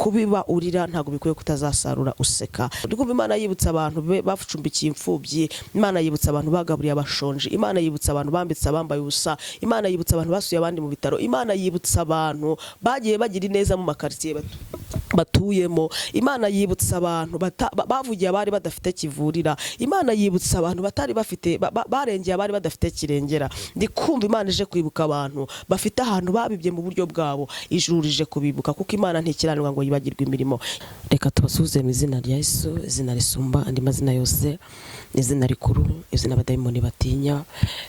kubiba urira ntago bikwiye kutazasarura useka. Ndikumva Imana yibutsa abantu bacumbikiye imfubyi, Imana yibutsa abantu bagaburiye abashonje, Imana yibutsa abantu bambitse abambaye ubusa, Imana yibutsa abantu basuye abandi mu bitaro, Imana yibutsa abantu bagiye bagira neza mu makartier batuyemo, Imana yibutsa abantu bavugiye abari badafite kivurira, Imana yibutsa abantu batari bafite barengeye abari badafite kirengera. Ndikumva Imana ije kwibuka abantu bafite ahantu babibye mu buryo bwabo, ijuru rije kubibuka kuko Imana ntikiranirwa ngo yibagirwe imirimo. Reka tubasuhuze mu izina rya Yesu, izina risumba andi mazina yose, izina rikuru, izina abadayimoni batinya,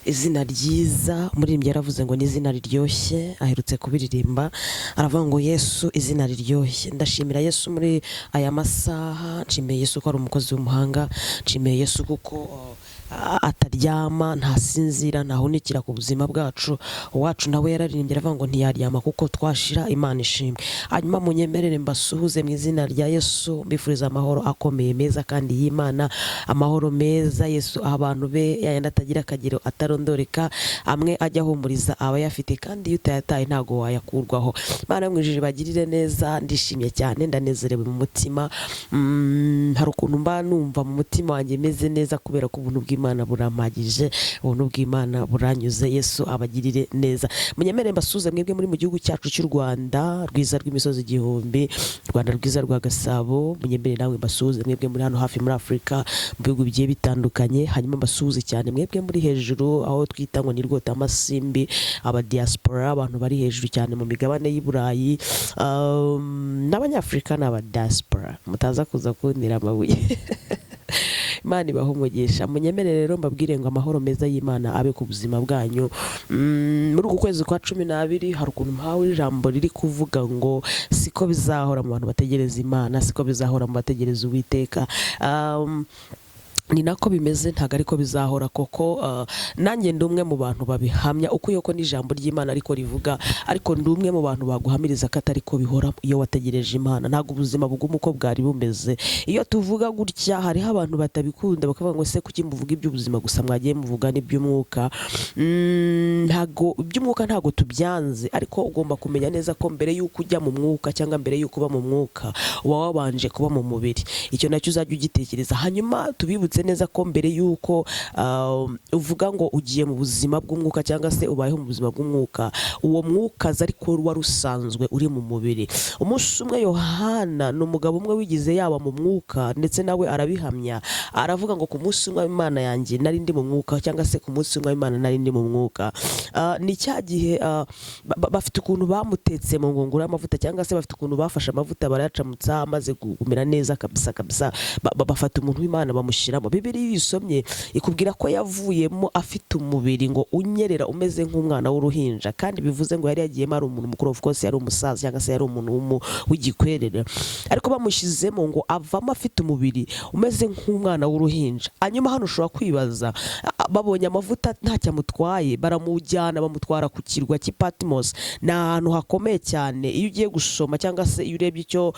izina ryiza. Umuririmbyi yaravuze ngo ni izina riryoshye, aherutse kubiririmba aravuga ngo Yesu izina riryoshye. Ndashimira Yesu muri aya masaha, nshimiye Yesu ko ari umukozi w'umuhanga, nshimiye Yesu kuko ataryama, ntasinzira, ntahunikira ku buzima bwacu. Uwacu nawe yararirimbye aravuga ngo ntiyaryama kuko twashira, Imana ishimwe. Hanyuma munyemerere mbasuhuze mu izina rya Yesu, mbifuriza amahoro akomeye meza kandi y'Imana, amahoro meza. Yesu abantu be yayandi atagira akagero atarondoreka, amwe ajya ahumuriza abayafite kandi iyo utayataye ntago wayakurwaho. Imana yamwijije bagirire neza, ndishimye cyane, ndanezerewe mu mutima. Hari ukuntu mba numva mu mutima wanjye meze neza kubera ko ubuntu bw'Imana burampagije, ubuntu bw'Imana buranyuze. Yesu abagirire neza. Munyemere mbasuze mwebwe muri mu gihugu cyacu cy'u Rwanda rwiza rw'imisozi igihumbi, Rwanda rwiza rwa Gasabo. Munyemere nawe mbasuze mwebwe muri hano hafi muri Afrika mu bihugu bigiye bitandukanye. Hanyuma mbasuze cyane mwebwe muri hejuru aho twita ngo ni Rwota Amasimbi, aba diaspora, abantu bari hejuru cyane mu migabane y'i Burayi, n'abanyafrika n'aba diaspora, mutaza kuza kundira amabuye. Imana ibahe umugisha. Munyemere rero mbabwire ngo amahoro meza y'Imana abe ku buzima bwanyu. Muri uku kwezi kwa 12 hari ukuntu mpawe ijambo riri kuvuga ngo siko bizahora mu bantu bategereza Imana, siko bizahora mu bategereza Uwiteka. Ni nako bimeze, ntago ariko bizahora koko. Nanjye ndi umwe mu bantu babihamya uko yoko n'ijambo ry'Imana ariko rivuga, ariko ndi umwe mu bantu baguhamiriza ko atari ko bihora iyo wategereje Imana. Ntago ubuzima buguma uko bwari bumeze. Iyo tuvuga gutya hariho abantu batabikunda bakavuga ngo se kuki muvuga iby'ubuzima gusa, mwagiye muvuga n'iby'umwuka. Ntago iby'umwuka ntago tubyanze, ariko ugomba kumenya neza ko mbere yuko ujya mu mwuka cyangwa mbere yuko uba mu mwuka uba wabanje kuba mu mubiri. Icyo nacyo uzajya ugitekereza. Hanyuma tubibutse neza ko mbere yuko uvuga ngo ugiye mu buzima bw'umwuka cyangwa se ubayeho mu buzima bw'umwuka, uwo mwuka ariko wari usanzwe uri mu mubiri. Umunsi umwe Yohana ni umugabo umwe wigize yaba mu mwuka, ndetse nawe arabihamya, aravuga ngo ku munsi umwe Imana yanjye nari ndi mu mwuka, cyangwa se ku munsi umwe Imana nari ndi mu mwuka. Ni cya gihe bafite ukuntu bamutetse mu ngunguru y'amavuta, cyangwa se bafite ukuntu bafashe amavuta barayacamutsa amaze kumera neza kabisa bafata umuntu w'Imana bamushyiramo. Bibiliya yisomye ikubwira ko yavuyemo afite umubiri ngo unyerera umeze nk'umwana w'uruhinja, kandi bivuze ngo yari yagiyemo ari umuntu mukuru, of course yari umusaza cyangwa se yari umuntu w'igikwerere, ariko bamushyizemo ngo avamo afite umubiri umeze nk'umwana w'uruhinja. Hanyuma hano ushobora kwibaza, babonye amavuta ntacyo amutwaye, baramujyana bamutwara ku kirwa cy'i Patmos. Ni ahantu hakomeye cyane. Iyo ugiye gusoma cyangwa se iyo urebye icyo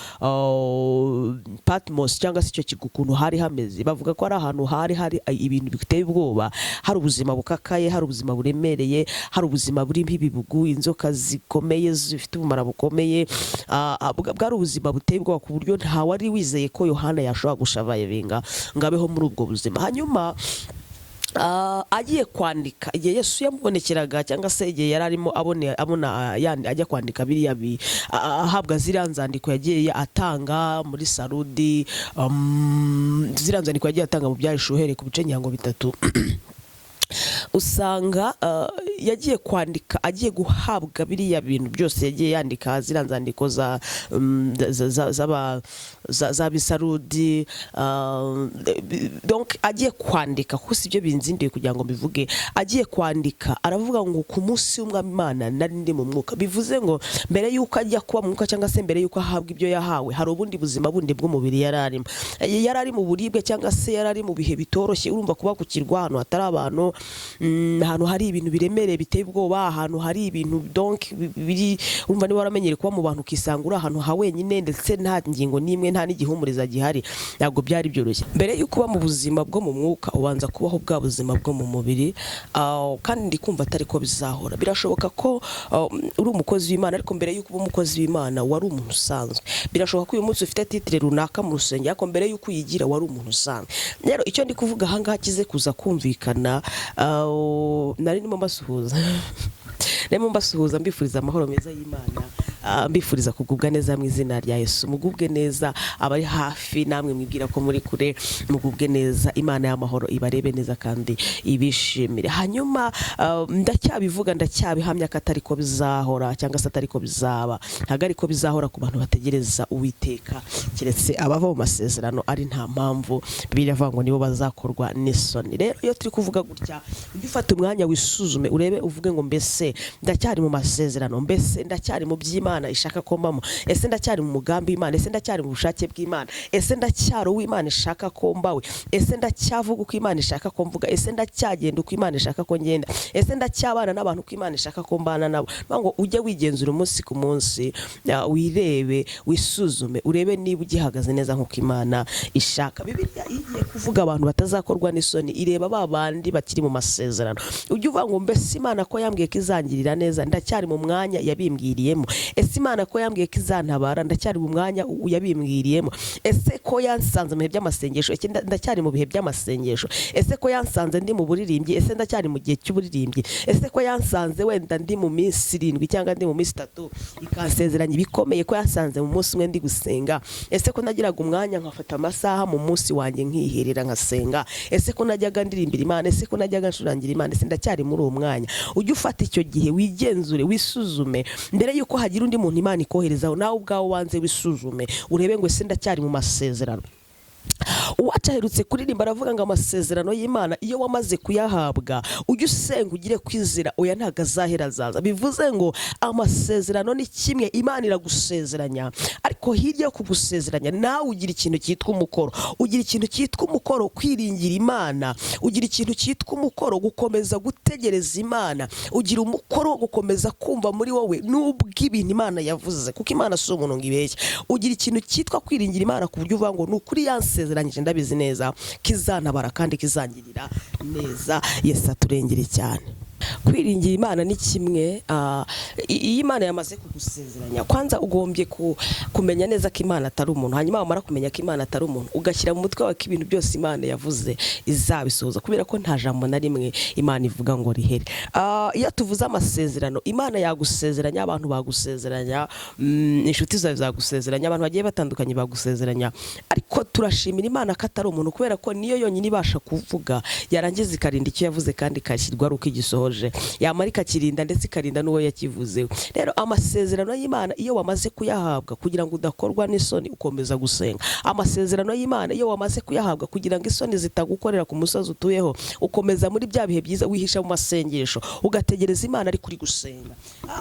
Patmos cyangwa se icyo kigo ukuntu hari hameze, bavuga ko ari ahantu hari ibintu biteye ubwoba, hari ubuzima bukakaye, hari ubuzima buremereye, hari ubuzima burimo ibibugu, inzoka zikomeye zifite ubumara bukomeye. Bwari ubuzima buteye ubwoba ku buryo nta wari wizeye ko Yohana yashobora gushavayivinga ngo abeho muri ubwo buzima. Hanyuma agiye kwandika, igihe Yesu yamubonekeraga cyangwa se igihe yari arimo abona ajya kwandika biriya ahabwa ziriya nzandiko yagiye atanga muri Sarudi, ziriya nzandiko yagiye atanga mu byahishuwe ku bice nyango bitatu. Usanga yagiye kwandika, agiye guhabwa biriya bintu byose yagiye yandika, ziriya nzandiko za Bisarudi. Donc agiye kwandika, kuko sibyo binzindiye kugira ngo mbivuge. Agiye kwandika aravuga ngo ku munsi w'Umwami Imana nari ndi mu mwuka. Bivuze ngo mbere yuko ajya kuba mu mwuka cyangwa se mbere yuko ahabwa ibyo yahawe, hari ubundi buzima bundi bw'umubiri yari arimo. Yari ari mu buribwe cyangwa se yari ari mu bihe bitoroshye. Urumva kuba ku kirwa ahantu hatari abantu, ahantu hari ibintu biremereye biteye ubwoba, ahantu hari ibintu donc biri urumva niba waramenyere kuba mu bantu ukisanga uri ahantu ha wenyine ndetse nta ngingo n'imwe nta n'igihumuriza gihari, ntabwo byari byoroshye. Mbere y'uko uba mu buzima bwo mu mwuka ubanza kubaho bwa buzima bwo mu mubiri, kandi ndi kumva atari ko bizahora. Birashoboka ko uri umukozi w'Imana, ariko mbere y'uko uba umukozi w'Imana wari umuntu usanzwe. Birashoboka ko uyu munsi ufite titre runaka mu rusengero, ariko mbere y'uko uyigira wari umuntu usanzwe. Rero icyo ndi kuvuga aha ngaha kize kuza kumvikana, nari ndimo mbasuhuza mbifuriza amahoro meza y'Imana, mbifuriza kugubwa neza mu izina rya Yesu. Mugubwe neza abari hafi, namwe mwibwira ko muri kure, mugubwe neza. Imana y'amahoro ibarebe neza kandi ibishimire. Hanyuma ndacyabivuga ndacyabihamya ko atari ko bizahora, cyangwa se atari ko bizaba. Ntabwo ari ko bizahora ku bantu bategereza Uwiteka, keretse abava mu masezerano ari nta mpamvu. Bibiliya ivuga ngo nibo bazakorwa n'isoni. Rero iyo turi kuvuga gutya, ujye ufata umwanya wisuzume, urebe uvuge ngo mbese ndacyari mu masezerano, mbese ndacyari mu by'Imana ishaka ko mbamo, ese ndacyari mu mugambi w'Imana, ese ndacyari mu bushake bw'Imana, ese ndacyari uw'Imana ishaka ko mbawe, ese ndacyavuga uko Imana ishaka ko mvuga, ese ndacyagenda uko Imana ishaka ko ngenda, ese ndacyabana n'abantu uko Imana ishaka ko mbana nabo. Ngo ujye wigenzura umunsi ku munsi, wirebe, wisuzume, urebe niba ugihagaze neza nk'uko Imana ishaka. Bibiliya igiye kuvuga abantu batazakorwa n'isoni, ireba ba bandi bakiri mu masezerano. Ujye uvuga ngo mbese Imana ko yambwiye ko izangirira neza, ndacyari mu mwanya yabimbwiriyemo. Ese Imana ko yambwiye ko izantabara, ndacyari mu mwanya yabimbwiriyemo. Ese ko yansanze mu bihe by'amasengesho, ndacyari mu bihe by'amasengesho. Ese ko yansanze ndi mu buririmbyi, ese ndacyari mu gihe cy'uburirimbyi. Ese ko yansanze wenda ndi mu minsi 7 cyangwa ndi mu minsi 3 ikansezeranya ibikomeye, ko yansanze mu munsi umwe ndi gusenga. Ese ko nagiraga umwanya nkafata amasaha mu munsi wanjye nkiherera nkasenga. Ese ko najyaga ndirimbira Imana, ese ko najyaga nshurangira Imana, ese ndacyari muri uwo mwanya. Ujye ufata icyo gihe wigenzure, wisuzume, mbere yuko hagira undi muntu Imana ikoherezaho, nawe ubwawe wanze wisuzume, urebe ngo ese ndacyari mu masezerano. Uwacaherutse kuririmba aravuga ngo amasezerano y'Imana iyo wamaze kuyahabwa, ujye usenga ugire kwizera, oya ntago azahera azaza. Bivuze ngo amasezerano ni kimwe, Imana iragusezeranya, ariko hirya yo kugusezeranya nawe ugira ikintu cyitwa umukoro. Ugira ikintu cyitwa umukoro kwiringira Imana, ugira ikintu cyitwa umukoro gukomeza gutegereza Imana, ugira umukoro gukomeza kumva muri wowe nubwo ibintu Imana yavuze, kuko Imana si umuntu ngo ibeshye. Ugira ikintu cyitwa kwiringira Imana ku buryo uvuga ngo ni ukuri yansezeranyije, ndabizi neza kizantabara kandi kizangirira neza. Yesu aturengere cyane. Kwiringira Imana ni kimwe, iyo Imana yamaze kugusezeranya, kwanza ugombye kumenya neza ko Imana atari umuntu. Hanyuma wamara kumenya ko Imana atari umuntu, ugashyira mu mutwe wawe ko ibintu byose Imana yavuze izabisohoza, kubera ko nta jambo na rimwe Imana ivuga ngo rihere. Iyo tuvuze amasezerano, Imana yagusezeranya, abantu bagusezeranya, inshuti zawe zagusezeranya, abantu bagiye batandukanye bagusezeranya, ariko turashimira Imana ko atari umuntu, kubera ko niyo yonyine ibasha kuvuga, yarangiza ikarinda icyo yavuze kandi ikashyirwa ari uko igisohoje, yamara ikakirinda ndetse ikarinda n'uwo yakivuzeho. Rero amasezerano y'Imana iyo wamaze kuyahabwa, kugira ngo udakorwa n'isoni, ukomeza gusenga. Amasezerano y'Imana iyo wamaze kuyahabwa, kugira ngo isoni zitagukorera ku musozi utuyeho, ukomeza muri bya bihe byiza, wihisha mu masengesho, ugategereza Imana ari kuri gusenga.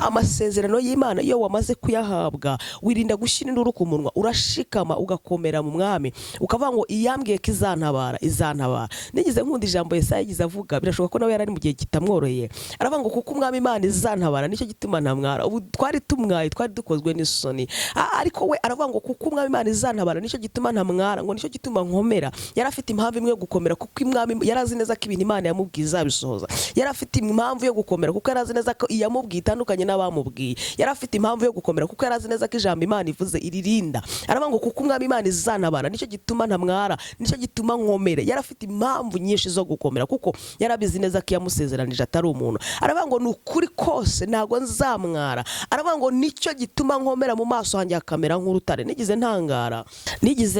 Amasezerano y'Imana iyo wamaze kuyahabwa, wirinda gushyira induru ku munwa, urashikama ugakomera mu mwami, ukavuga ngo iyambwiye ko izantabara, izantabara. Nigize nkunda ijambo Yesaya yagize avuga, birashoboka ko nawe yari ari mu gihe kitamworoheye, aravuga ngo kuko umwami Imana izantabara, nicyo gituma ntamwara. Ubu twari tumwaye, twari dukozwe n'isoni, ariko we aravuga ngo kuko umwami Imana izantabara, nicyo gituma ntamwara, ngo nicyo gituma nkomera. Yari afite impamvu imwe yo gukomera, kuko umwami yari azi neza ko ibintu Imana yamubwiye izabisohoza. Yari afite impamvu yo gukomera, kuko yari azi neza ko iyamubwiye itandukanye n'abamubwiye. Yari afite impamvu yo gukomera, kuko yari azi neza ko ijambo Imana ivuze iririnda. Aravuga ngo kuko umwami Imana izantabara, nicyo gituma ntamwara, nicyo gituma nkomera. Yari afite impamvu nyinshi zo gukomera, kuko yarabizi neza ko yamusezeranije atari umuntu. Aravuga ngo ni ukuri kose ntago nzamwara. Aravuga ngo nicyo gituma nkomera, mu maso hanjye hakamera nk'urutare. Nigize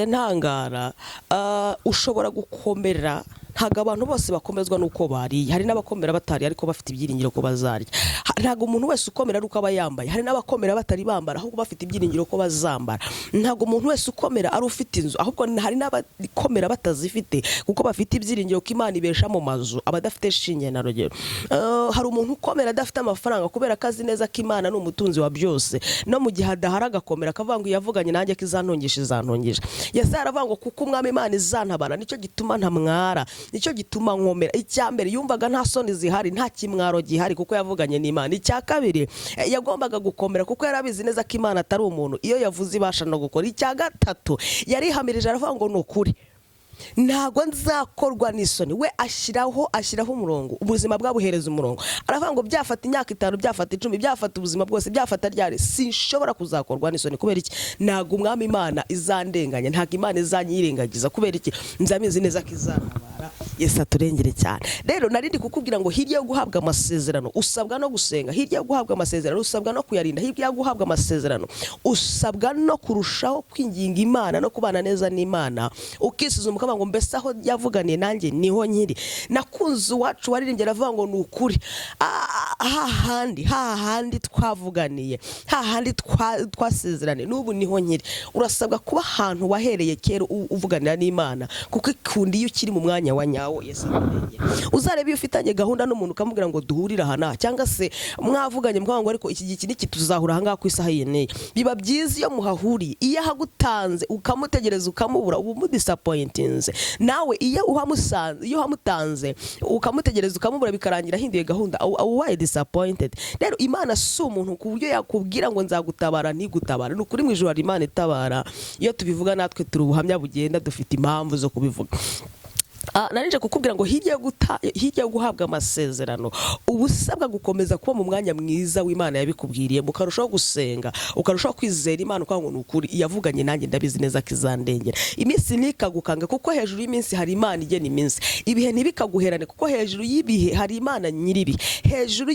ntangara, ushobora gukomera. Ntago abantu bose bakomezwa nuko bariye, hari n'abakomera batari ariko bafite ibyiringiro ko bazarya. Ntago umuntu wese ukomera ari uko aba yambaye, hari n'abakomera batari bambara ahubwo bafite ibyiringiro ko bazambara. Ntago umuntu wese ukomera ari ufite inzu, ahubwo hari n'abakomera batazifite, kuko bafite ibyiringiro ko Imana ibesha mu mazu abadafite shinge na rugero. Hari umuntu ukomera adafite amafaranga, kubera ko azi neza ko Imana ni umutunzi wa byose, no mu gihe adahari agakomera akavuga ngo yavuganye nanjye ko izantungisha. Yesaya aravuga ngo kuko umwami Imana izantabara, nicyo gituma ntamwara. nicyo gituma nkomera. Icya mbere yumvaga nta soni zihari, nta kimwaro gihari kuko yavuganye n'Imana. Icya kabiri yagombaga gukomera kuko yarabizi neza ko Imana atari umuntu, iyo yavuze ibasha no gukora. Icya gatatu yarihamirije aravuga ngo ni ukuri ntago nzakorwa n'isoni. We ashyiraho umurongo, ubuzima bwabuhereza umurongo. Aravuga ngo byafata imyaka 5, byafata 10, byafata ubuzima bwose, byafata ryari, sinshobora kuzakorwa n'isoni. Kubera iki? Ntago umwami Imana izandenganya, ntago Imana izanyirengagiza. Kubera iki? Nzamizi neza ko izantabara. Yesu aturengere cyane. Rero narindi kukubwira ngo hirya yo guhabwa amasezerano usabwa no gusenga, hirya yo guhabwa amasezerano usabwa no kuyarinda, hirya yo guhabwa amasezerano usabwa no kurushaho kwinginga Imana no kubana neza n'Imana, ukisuzuma ngo mbese aho yavuganiye nanjye niho nkiri. Nakunze uwacu waririmbye aravuga ngo ni ukuri hahandi twavuganiye, hahandi twasezerane, n'ubu niho nkiri. Urasabwa kuba ahantu wahereye kera uvuganira n'Imana, kuko ikundi iyo ukiri mu mwanya wa nyawo. Yesu arengeye. Uzarebe iyo ufitanye gahunda n'umuntu ukamubwira ngo duhurire aha cyangwa se mwavuganye mvuga ngo ariko iki niki tuzahura aha ngaha ku isaha yeneye, biba byiza iyo muhahuriye. Iyo ahagutanze ukamutegereza ukamubura, ubu mudisappointing. Nawe iyo uhamutanze ukamutegereza ukamubura bikarangira ahinduye gahunda, ubaye disappointed. Rero Imana si umuntu ku buryo yakubwira ngo nzagutabara ntigutabara. Ni ukuri mu ijuru hari Imana itabara. Iyo tubivuga natwe turi ubuhamya bugenda, dufite impamvu zo kubivuga. Narije kukubwira ngo hirya yo guhabwa amasezerano ubusabwa gukomeza kuba mu mwanya mwiza w'Imana yabikubwiriye, mukarushaho gusenga, ukarushaho kwizera Imana uko ngo nukuri yavuganye nanjye ndabizi neza ko izandengera. Iminsi nikagukanga kuko hejuru y'iminsi hari Imana igena iminsi. Ibihe ntibikaguherane kuko hejuru y'ibihe hari Imana nyiribihe. Hejuru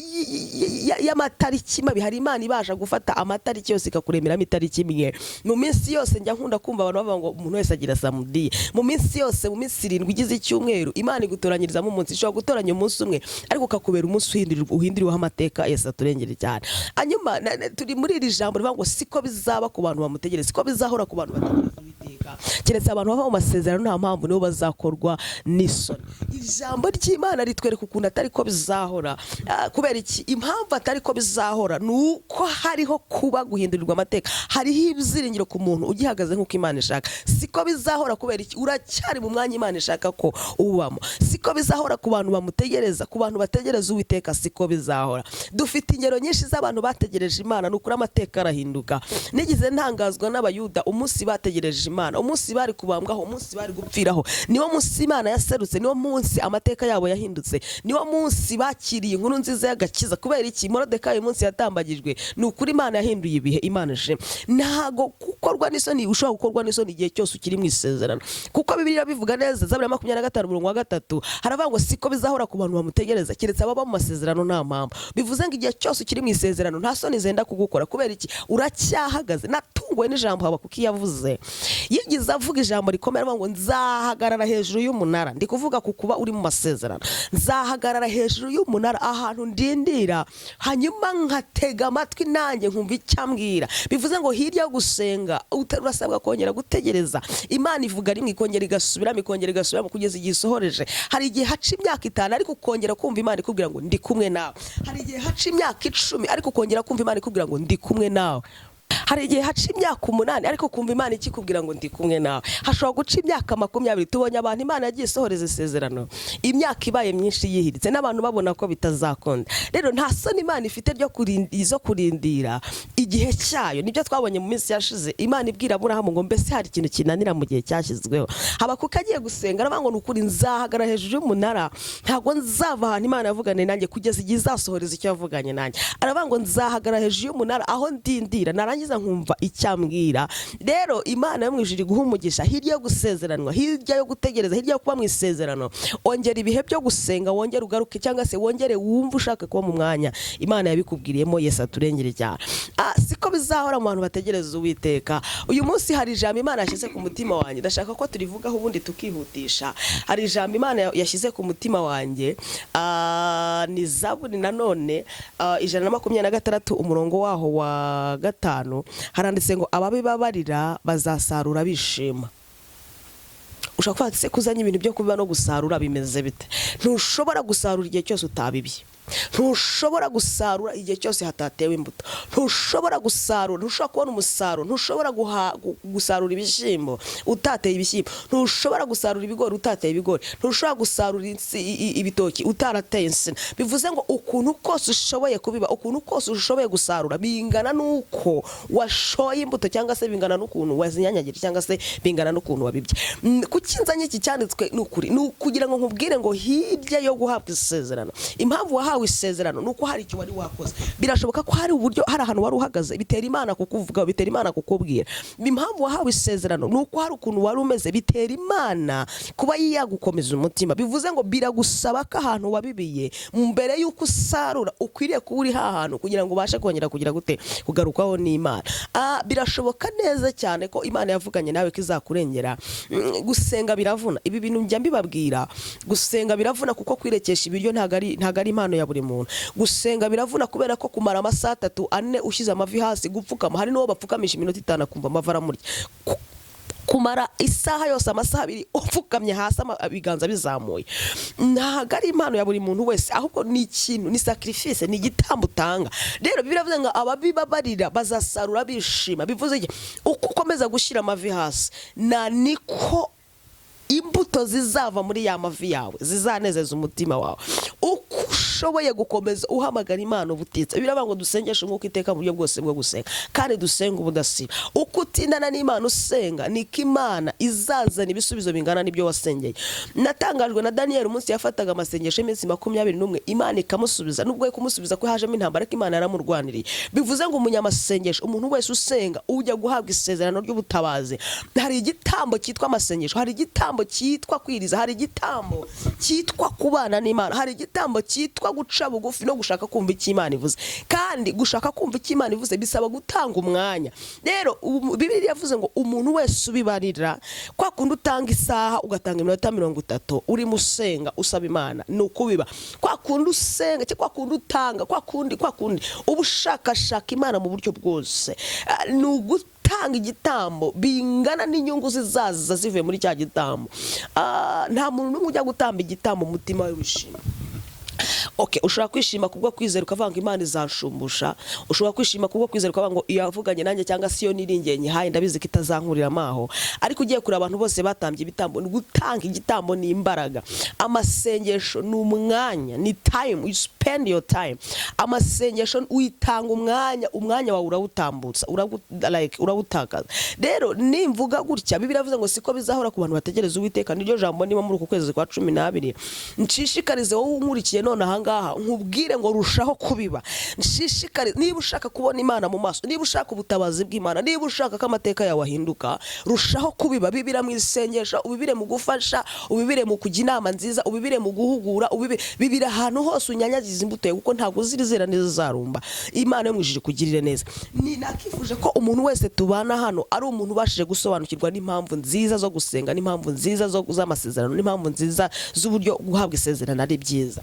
y'amatariki mabi hari Imana ibasha gufata amatariki yose ikakuremeramo itariki imwe. Mu minsi yose njya nkunda kumva abantu bavuga ngo umuntu wese agira samedi. Mu minsi yose, mu minsi 7 igize icyumweru, Imana igutoranyirizamo umunsi. Ishobora gutoranya umunsi umwe ariko ukakubera umunsi uhinduriweho amateka. Yesu aturengere cyane. Hanyuma turi muri iri jambo rivuga ngo siko bizaba ku bantu bamutegereza, siko bizahora ku bantu bategereza Uwiteka. Keretse abantu bava mu masezerano nta mpamvu nibo bazakorwa n'isoni. Ijambo ry'Imana ritwereka ukuntu atari ko bizahora. Kubera iki? Impamvu atari ko bizahora nuko hariho kuba guhindurirwa amateka, hariho ibyiringiro ku muntu ugihagaze nk'uko Imana ishaka. Siko bizahora. Kubera iki? Uracyari mu mwanya Imana ishaka ko ubamo. Siko bizahora ku bantu bamutegereza, ku bantu bategereza Uwiteka siko bizahora. Dufite ingero nyinshi z'abantu bategereje Imana, nukuri amateka arahinduka. Nigize ntangazwa n'Abayuda umunsi bategereje Imana, umunsi bari kubambwaho, umunsi bari gupfiraho, niwo munsi Imana yaserutse, niwo munsi amateka yabo yahindutse, niwo munsi bakiriye inkuru nziza y'agakiza. Kubera iki? Moridekayi munsi yatambagijwe. Nukuri Imana yahinduye ibihe. Imana je ntago gukorwa n'isoni, ushobora gukorwa n'isoni igihe cyose ukiri mu isezerano, kuko Bibiliya bivuga neza. Zaburi 25:3 haravuga ngo siko bizahora ku bantu bamutegereza, keretse ababa mu masezerano nta mpamvu. Bivuze ngo igihe cyose ukiri mu isezerano nta soni zenda kugukora. Kubera iki? Uracyahagaze. Natunguwe n'ijambo Habakuki yavuze, yigize avuga ijambo rikomeye ngo nzahagarara hejuru y'umunara. Ndi kuvuga ku kuba uri mu masezerano. Nzahagarara hejuru y'umunara ahantu ndindira, hanyuma nkatega amatwi nanjye nkumva icyambwira. Bivuze ngo hirya yo gusenga urasabwa kongera gutegereza. Imana ivuga rimwe ikongera igasubiramo kugeza igihe isohoreje. Hari igihe haca imyaka 5 ariko ukongera kumva Imana ikubwira ngo ndi kumwe nawe. Hari igihe haca imyaka 10 ariko ukongera kumva Imana ikubwira ngo ndi kumwe nawe. Hari igihe haca imyaka 8 ariko kumva Imana ikikubwira ngo ndi kumwe nawe. Hashobora guca imyaka 20. Tubonye abantu Imana yagiye isohoreza isezerano imyaka ibaye myinshi yihiritse n'abantu babona ko bitazakunda. Rero nta soni Imana ifite ryo kurindira igihe cyayo. Nibyo twabonye mu minsi yashize Imana ibwira Aburahamu ngo mbese hari ikintu kinanira mu gihe cyashyizweho. Habakuki agiye gusenga aravuga ngo nukuri nzahagara hejuru y'umunara, ntago nzava ahantu Imana yavuganye nanjye kugeza igihe izasohoreza icyo yavuganye nanjye. Aravuga ngo nzahagara hejuru y'umunara aho ndindira narangiza nkumva icyambwira. Rero Imana yo mu ijuru iguha umugisha hirya yo gusezeranwa, hirya yo gutegereza, hirya yo kuba mu isezerano. Ongera ibihe byo gusenga, wongere ugaruke cyangwa se wongere wumva ushaka kuba mu mwanya Imana yabikubwiriyemo. Yesu aturengere cyane. Siko bizahora mu bantu bategereza Uwiteka. Uyu munsi hari ijambo Imana yashyize ku mutima wanjye, ndashaka ko turivugaho ubundi tukihutisha. Hari ijambo Imana yashyize ku mutima wanjye, ni Zaburi nanone 126 umurongo waho wa 5 haranditse ngo ababi babarira bazasarura bishima. Ushaka kuzanya ibintu byo kubiba no gusarura bimeze bite? Ntushobora gusarura igihe cyose utabibye. ntushobora gusarura igihe cyose hatatewe imbuto, ntushobora gusarura, ntushobora kubona umusaruro, ntushobora gusarura ibishyimbo utateye ibishyimbo, ntushobora gusarura ibigori utateye ibigori, ntushobora gusarura ibitoki utarateye insina. bivuze ngo ukuntu kose ushoboye kubiba, ukuntu kose ushoboye gusarura, bingana nuko washoye imbuto, cyangwa se bingana n'ukuntu wazinyanyagira, cyangwa se bingana n'ukuntu wabibye. Kuki nzanye iki cyanditswe n'ukuri, kugira ngo nkubwire ngo hirya yo guhabwa isezerano, impamvu wahawe isezerano nuko hari icyo wari wakoze. Birashoboka ko hari uburyo, hari ahantu wari uhagaze, bitera Imana kukuvuga, bitera Imana kukubwira. Impamvu wahawe isezerano nuko hari ukuntu wari umeze, bitera Imana kuba yagukomeza umutima. Bivuze ngo biragusaba ko ahantu wabibiye mbere y'uko usarura ukwiriye kuba uri hahantu, kugira ngo ubashe kongera kugira gute, kugarukaho n'Imana. Birashoboka neza cyane ko Imana yavuganye nawe ko izakurengera. Gusenga biravuna, ibi bintu njya mbibabwira. Gusenga biravuna kuko kwirekesha ibiryo ntago ari impano ya buri muntu. Gusenga biravuna kubera ko kumara amasaha 3-4 ushyize amavi hasi, gupfukama, hari n'uwo bapfukamisha iminota 5 akumva amavi aramurya. Kumara isaha yose, amasaha 2 upfukamye hasi, ibiganza bizamuye, ntago ari impano ya buri muntu wese, ahubwo ni ikintu, ni sacrifice, ni igitambo utanga. Rero biravuze ngo ababibabarira bazasarura bishima. Bivuze iki? Uko ukomeza gushyira amavi hasi, niko imbuto zizava muri ya mavi yawe zizanezeza umutima wawe. Uko ushoboye gukomeza uhamagara Imana ubutitsa, biravuga ngo dusengeshe nk'uko iteka mu buryo bwose bwo gusenga, kandi dusenga ubudasiba. Uko utindana n'Imana usenga, niko Imana izazana ibisubizo bingana n'ibyo wasengeye. Natangajwe na Daniel umunsi yafataga amasengesho y'iminsi 21, Imana ikamusubiza. Nubwo kumusubiza ko hajemo intambara, ko Imana yaramurwaniriye. Bivuze ngo umunyamasengesho, umuntu wese usenga, ujya guhabwa isezerano ry'ubutabazi. Hari igitambo cyitwa amasengesho, hari igitambo cyitwa kwiriza, hari igitambo cyitwa kubana n'Imana, hari igitambo cyitwa guca bugufi no gushaka kumva icyo Imana ivuze. Kandi gushaka kumva icyo Imana ivuze bisaba gutanga umwanya. Rero Bibiliya yavuze ngo umuntu wese ubibarira, kwa kundi utanga isaha ugatanga iminota 30 uri musenga usaba Imana, nuko biba. Kwa kundi usenga, kwa kundi utanga, kwa kundi ubushakashaka Imana mu buryo bwose, tanga igitambo bingana n'inyungu zizaza zivuye muri cya gitambo. Nta muntu n'umwe ujya gutamba igitambo umutima we wishima. Ushobora kwishima kubwo kwizera ukavuga ngo Imana izanshumbusha. Ushobora kwishima kubwo kwizera ukavuga ngo yavuganye nanjye, cyangwa se iyo niringiye nyihaye ndabizi ko itazankurira amaho. Ariko ugiye kuri abantu bose batambye ibitambo, ni gutanga igitambo ni imbaraga. Amasengesho ni umwanya, ni time, you spend your time. Amasengesho uyitanga umwanya wawe urawutambutsa, urawutakaza. Rero nimvuga gutya, Bibiliya iravuze ngo siko bizahora ku bantu bategereza Uwiteka. Niryo jambo niba muri uku kwezi kwa 12 nshishikarize wowe unkurikiye none ahangaha, nkubwire ngo rushaho kubiba. Nshishikarize, niba ushaka kubona Imana mu maso, niba ushaka ubutabazi bw'Imana, niba ushaka ko amateka yawe ahinduka, rushaho kubiba. Bibira mu isengesho, ubibire mu gufasha, ubibire mu kujya inama nziza, ubibire mu guhugura, bibira ahantu hose unyanyagiza imbuto yawe, kuko ntabwo zirizera neza zarumba. Imana yo mwijije kugirire neza. Ni nakifuje ko umuntu wese tubana hano ari umuntu ubashije gusobanukirwa n'impamvu nziza zo gusenga, n'impamvu nziza z'amasezerano, n'impamvu nziza z'uburyo guhabwa isezerano ari byiza.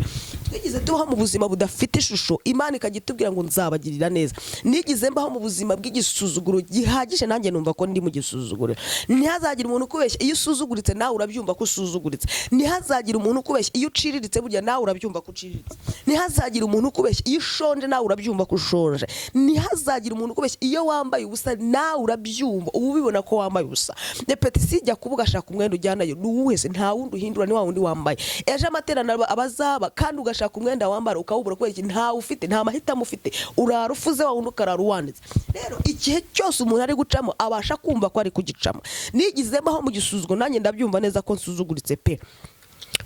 Twigize tubaho mu buzima budafite ishusho, Imana ikagitubwira ngo nzabagirira neza. Nigize mbaho mu buzima bw'igisuzuguro gihagije, nanjye numva ko ndi mu gisuzuguro. Ntihazagira umuntu ukubeshya iyo usuzuguritse, nawe urabyumva ko usuzuguritse. Ntihazagira umuntu ukubeshya iyo uciriritse, burya nawe urabyumva ko uciriritse. Ntihazagira umuntu ukubeshya iyo ushonje, nawe urabyumva ko ushonje. Ntihazagira umuntu ukubeshya iyo wambaye ubusa, nawe urabyumva, ubu ubibona ko wambaye ubusa. Nepeti sijya kuvuga ashaka umwenda ujyanayo, n'uwese nta wundi uhindura, ni wa wundi wambaye. Ejo amateraniro abazaba, kandi ugashaka umwenda wambara ukawubura kubera iki? Nta ufite, nta mahitamo ufite, urarufuze wa wundi ukarara uwanditse. Rero igihe cyose umuntu ari gucamo abasha kumva ko ari kugicamo. Nigizemo aho mu gisuzuguro, nanjye ndabyumva neza ko nsuzuguritse pe.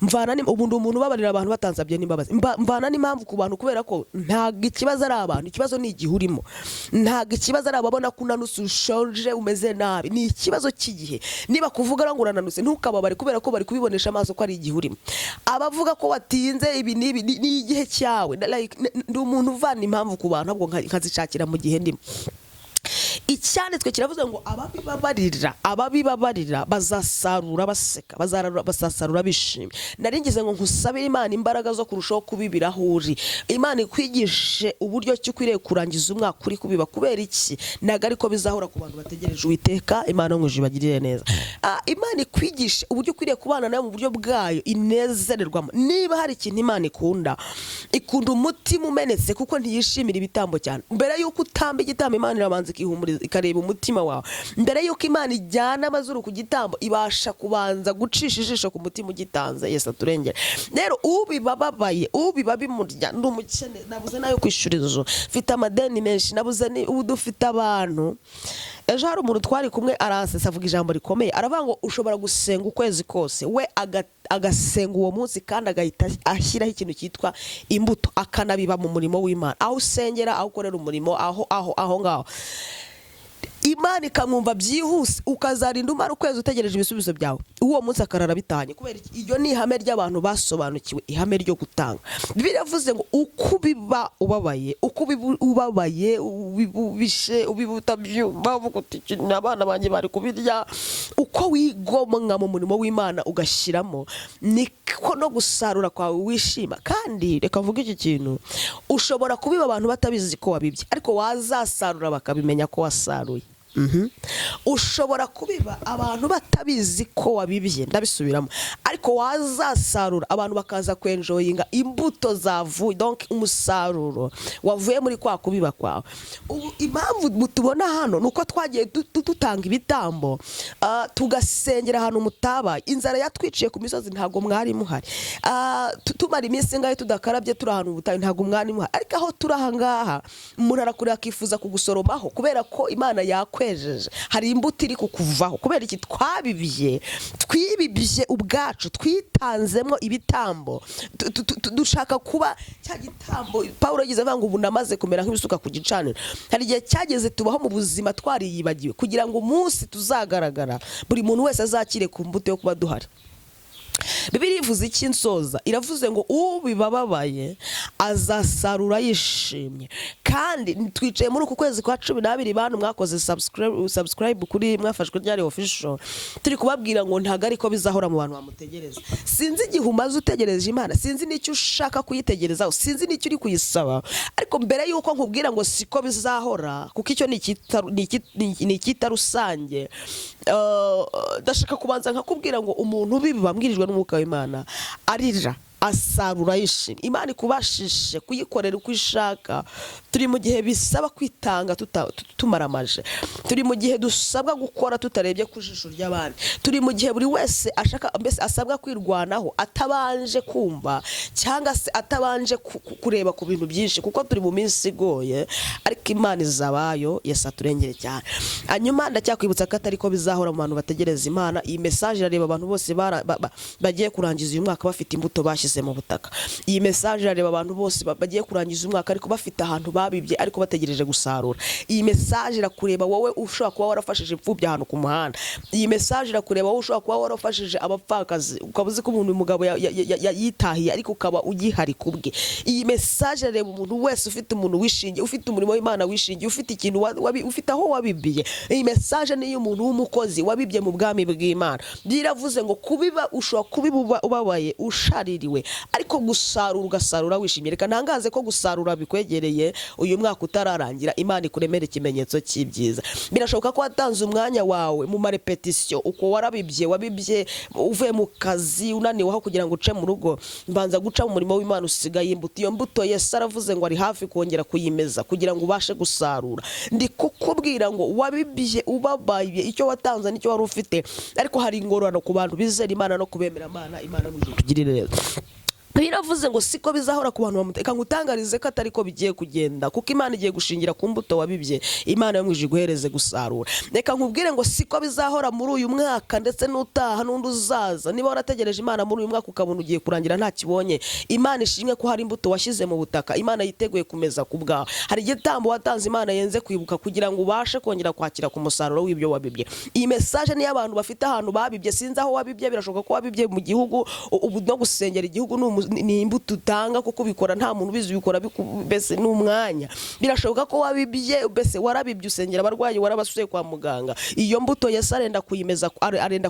Mvana ni umuntu ubabarira abantu batansabye n'imbabazi. Mvana n'impamvu ku bantu, kubera ko ntago ikibazo ari abantu, ikibazo ni igihe urimo. Ntago ikibazo ari ababona ko unanutse, ushonje, umeze nabi. Ni ikibazo cy'igihe. Niba kuvuga ngo urananutse, ntukababare kubera ko bari kubibonesha amaso ko ari igihe urimo. Abavuga ko watinze ibi ni igihe cyawe. Ndi umuntu uvana impamvu ku bantu, ahubwo nkazishakira mu gihe ndimo. icyanditswe kiravuze ngo ababibabarira bazasarura baseka, bazasarura bishimye. Naringize ngo nkusabire Imana imbaraga zo kurushaho kubibira aho uri. Imana ikwigishe uburyo ki ukwiriye kurangiza umwaka uri kubiba. Kubera iki? Ntago ariko bizahora ku bantu bategereje Uwiteka Imana ngo ibagirire neza. Imana ikwigishe uburyo ukwiriye kubana nayo mu buryo bwayo inezererwamo. Niba hari ikintu Imana ikunda umutima umenetse, kuko ntiyishimira ibitambo cyane. Mbere yuko utamba igitambo, Imana irabanza ikihumuriza, ikareba umutima wawe. Mbere yuko Imana ijyana amazuru ku gitambo, ibasha kubanza gucisha ijisho ku mutima ugitanze. Yesu aturengere. Rero ubibabaye, ubiba bimurya, ndi umukene, nabuze nayo kwishyura inzu, mfite amadeni menshi, nabuze dufite abantu. Ejo hari umuntu twari kumwe aransesa, avuga ijambo rikomeye, aravuga ngo ushobora gusenga ukwezi kose, we agasenga uwo munsi kandi agahita ashyiraho ikintu cyitwa imbuto, akanabiba mu murimo w'Imana. Aho usengera, aho ukorera umurimo, aho ngaho Imana ikamwumva byihuse, ukazarinda umara ukwezi utegereje ibisubizo byawe, uwo munsi akarara bitanye. Kubera iyo ni ihame ry'abantu basobanukiwe, ihame ryo gutanga. Bibiliya yavuze ngo uko ubiba ubabaye, uko ubabaye ubishe, ubibuta byumva uti abana banjye bari kubirya, uko wigomwa mu murimo w'Imana ugashyiramo, niko no gusarura kwawe wishima. Kandi reka mvuge iki kintu, ushobora kubiba abantu batabizi ko wabibye, ariko wazasarura bakabimenya ko wasaruye. Ushobora kubiba abantu batabizi ko wabibye, ndabisubiramo, ariko wazasarura abantu bakaza kwenjoyinga imbuto zavuye, donc umusaruro wavuye muri kwa kubiba kwawe. Impamvu tubona hano nuko twagiye dutanga ibitambo, tugasengera ahantu mutabaye. Inzara yatwiciye ku misozi, ntago mwari muhari. Tumara iminsi ngahe tudakarabye turi ahantu ubutayu, ntago mwari muhari. Ariko aho turi aha ngaha, umuntu arakurira akifuza kugusoromaho, kubera ko Imana yakwejeje. Hari imbuto iri kukuvaho. Kubera iki? Twibibye ubwacu, twitanzemo ibitambo, dushaka kuba cya gitambo. Paulo yagize avuga ngo ubu namaze kumera nk'ibisuka ku gicaniro. Hari igihe cyageze tubaho mu buzima twariyibagiwe, kugira ngo umunsi tuzagaragara buri muntu wese azakire ku mbuto yo kuba duhari. Bibiliya ivuze iki nsoza? Iravuze ngo ubibabaye azasarura yishimye. Kandi twicaye muri uku kwezi kwa 12, bantu mwakoze subscribe kuri Mwafashwe ryari official, turi kubabwira ngo ntago ariko bizahora mu bantu bamutegereza. Sinzi igihe umaze utegereje Imana, sinzi n'icyo ushaka kuyitegerezaho, sinzi n'icyo uri kuyisaba, ariko mbere yuko nkubwira ngo siko bizahora, kuko icyo ni icyita rusange, ndashaka kubanza nkakubwira ngo umuntu ubiba bamwirijwe n'Umwuka w'Imana arira, asarura yishimye. Imana ikubashishe kuyikorera uko ishaka. Turi mu gihe bisaba kwitanga tumaramaje. Turi mu gihe dusabwa gukora tutarebye ku jisho ry'abandi. Turi mu gihe buri wese asabwa kwirwanaho, atabanje kumva cyangwa se atabanje kureba ku bintu byinshi, kuko turi mu minsi igoye. Ariko Imana izabayo, Yesu aturengere cyane. Hanyuma ndacyakwibutsa ko atari ko bizahora mu bantu bategereza Imana. Iyi message irareba abantu bose bagiye kurangiza uyu mwaka bafite imbuto bashyize mu butaka. Iyi message irareba abantu bose bagiye kurangiza umwaka ariko bafite ahantu babibye ariko bategereje gusarura. Iyi message irakureba wowe ushobora kuba warafashije imfubyi ahantu ku muhanda. Iyi message irakureba wowe ushobora kuba warafashije abapfakazi, ukaba uzi ko umugabo yitahiye ariko ukaba ugihari kubwe. Iyi message irareba umuntu wese ufite umuntu wishingiye, ufite umurimo w'Imana wishingiye, ufite ikintu ufite aho wabibiye. Iyi message ni y'umuntu w'umukozi wabibye mu bwami bw'Imana. Biravuze ngo kubiba ushobora kubiba ubabaye, ushaririwe, ariko gusarura ugasarura wishimye. Reka ntangaze ko gusarura bikwegereye uyu mwaka utararangira, Imana ikuremera ikimenyetso cy'ibyiza. Birashoboka ko watanze umwanya wawe mu marepetition, uko wabibye uvuye mu kazi unaniweho kugira ngo uce mu rugo, mbanza guca mu murimo w'Imana usigaye imbuto. Iyo mbuto Yesu aravuze ngo ari hafi kongera kuyimeza kugira ngo ubashe gusarura. Ndi kukubwira ngo wabibye ubabaye, icyo watanze nicyo wari ufite, ariko hari ingororano ku bantu bizera Imana no kubemera Imana muzitugirire neza. Biravuze ngo siko bizahora ku bantu bamuteka. Ngutangarize ko atari ko bigiye kugenda, kuko Imana igiye gushingira ku mbuto wabibye. Imana yo mwijije guhereze gusarura. Reka nkubwire ngo siko bizahora muri uyu mwaka ndetse n'utaha n'undi uzaza. Niba warategereje Imana muri uyu mwaka ukabona ugiye kurangira nta kibonye, Imana ishimwe ko hari imbuto washyize mu butaka. Imana yiteguye kumeza ku bwawe. Hari igitambo watanze Imana yenze kwibuka kugira ngo ubashe kongera kwakira ku musaruro w'ibyo wabibye. Iyi message ni y'abantu bafite ahantu babibye. Sinzi aho wabibye, birashoboka ko wabibye mu gihugu, ubu no gusengera igihugu ni imbuto utanga kuko ubikora nta muntu ubizi, ubikora mbese n'umwanya. Birashoboka ko wabibye, mbese warabibye usengera abarwayi, warabasuye kwa muganga. Iyo mbuto Yesu arenda kuyimeza, arenda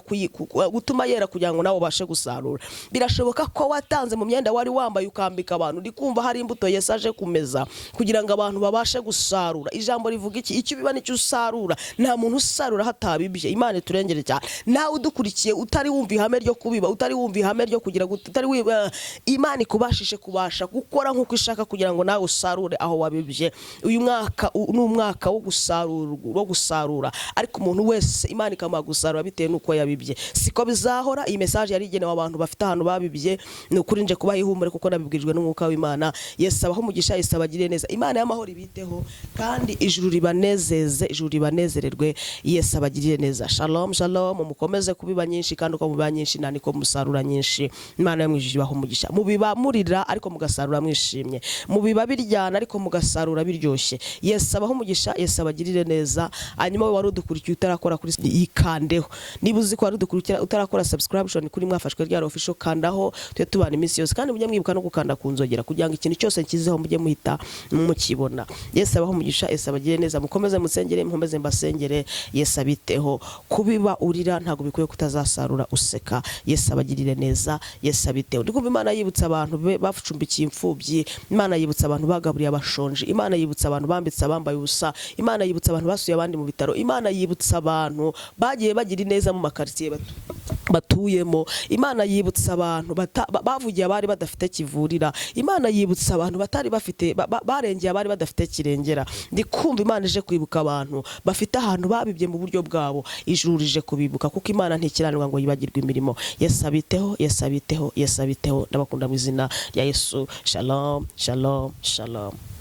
gutuma yera kugira ngo nawe ubashe gusarura. Birashoboka ko watanze mu myenda wari wambaye ukambika abantu, ndi kumva hari imbuto Yesu aje kumeza kugira ngo abantu babashe gusarura. Ijambo rivuga iki? Icyo biba nicyo usarura. Nta muntu usarura hatabibye. Imana turengere cyane. Nawe udukurikiye utari wumva ihame ryo kubiba, utari wumva ihame ryo kugira utari Imana ikubashishe kubasha gukora nkuko ishaka kugira ngo nawe usarure aho wabibye. Uyu mwaka n'umwaka wo gusarura, ariko umuntu wese Imana ikamuha gusarura bitewe nuko yabibye. Siko bizahora. Iyi message yari igenewe abantu bafite ahantu babibye, ni ukuri nje kubaha ihumure kuko nabibwirijwe n'umwuka w'Imana. Yesu abaho umugisha, Yesu abagirire neza. Imana y'amahoro ibiteho kandi ijuru ribanezeze, ijuru ribanezererwe. Yesu abagirire neza. Shalom shalom. Mukomeze kubiba nyinshi kandi uko mubiba nyinshi niko musarura nyinshi. Imana yamwijije ibaho umugisha. Mubiba murira ariko mugasarura mwishimye. Mubiba biryana ariko mugasarura biryoshye. Yesu abaho umugisha, Yesu abagirire neza. Hanyuma wari udukurikiye utarakora kuri ikandeho. Niba uzi ko wari udukurikiye utarakora subscription kuri Mwafashwe rya official, kandaho tujye tubana iminsi yose, kandi mujye mwibuka no gukanda kunzogera kugira ngo ikintu cyose nkizeho mujye muhita mukibona. Yesu abaho umugisha, Yesu abagirire neza. Mukomeze musengere, mukomeze mbasengere. Yesu abiteho. Kubiba urira ntago bikwiye kutazasarura useka. Yesu abagirire neza, Yesu abiteho. Ndikumva Imana yibutsa abantu bacumbikiye imfubyi, Imana yibutsa abantu bagaburiye abashonje, Imana yibutsa abantu bambitse abambaye ubusa, Imana yibutsa abantu basuye abandi mu bitaro, Imana yibutsa abantu bagiye bagira neza mu makartier batuyemo, Imana yibutsa abantu bavugiye abari badafite kivurira, Imana yibutsa abantu batari bafite barengeye abari badafite kirengera. Ndikumva Imana ije kwibuka abantu bafite ahantu babibye mu buryo bwabo, ijuru rije kubibuka kuko Imana ntikiranirwa ngo yibagirwe imirimo. Yesu abiteho, Yesu abiteho, Yesu abiteho. Ndabakunda mu izina rya Yesu. Shalom shalom shalom.